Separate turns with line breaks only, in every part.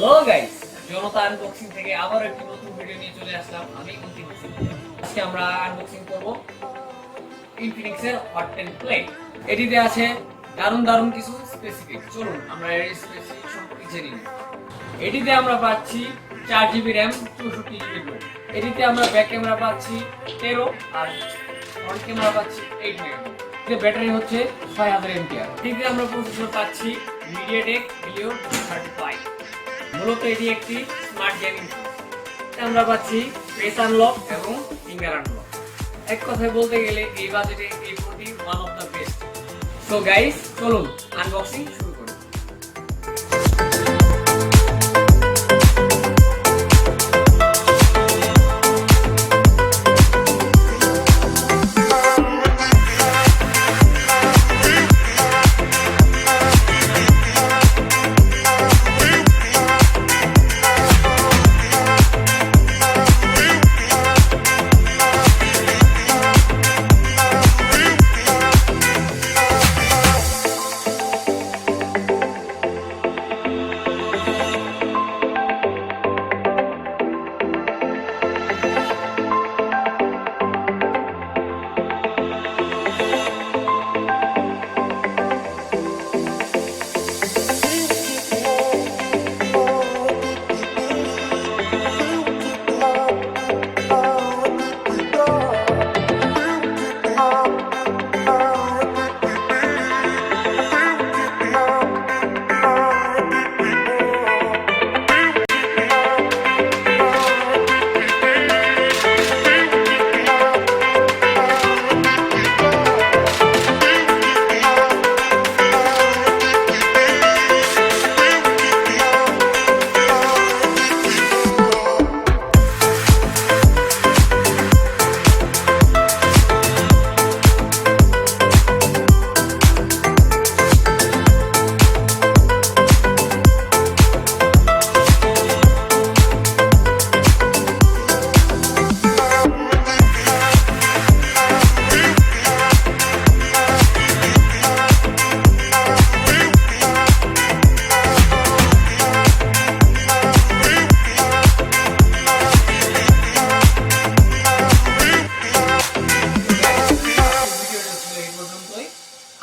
Hello guys, জনতা unboxing থেকে আবার একটি নতুন ভিডিও নিয়ে চলে আসলাম। আমি অন্তিম হোসেন। আজকে আমরা আনবক্সিং করব ইনফিনিক্স এর হট 10 প্লে। এটিতে আছে দারুণ দারুণ কিছু স্পেসিফিক। চলুন আমরা এর স্পেসিফিক সম্পর্কে জেনে নিই। এটিতে আমরা পাচ্ছি 4GB RAM, 64GB ROM। এটিতে আমরা ব্যাক ক্যামেরা পাচ্ছি 13 আর ফ্রন্ট ক্যামেরা পাচ্ছি 8 মেগাপিক্সেল। এর ব্যাটারি হচ্ছে 6000 mAh। এটিতে আমরা প্রসেসর পাচ্ছি MediaTek Helio G35। মূলত এটি একটি স্মার্ট গেমিং ফোন। আমরা পাচ্ছি ফেস আনলক এবং ফিঙ্গার আনলক। এক কথায় বলতে গেলে এই বাজেটে এই ফোনটি one of the best. So guys, চলুন আনবক্সিং শুরু করি।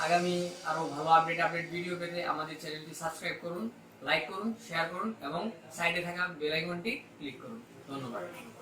আগামী আরো ভালো আপডেট ভিডিও পেতে আমাদের চ্যানেলটি সাবস্ক্রাইব করুন, লাইক করুন, শেয়ার করুন এবং সাইডে থাকা বেল আইকনটি ক্লিক করুন। ধন্যবাদ।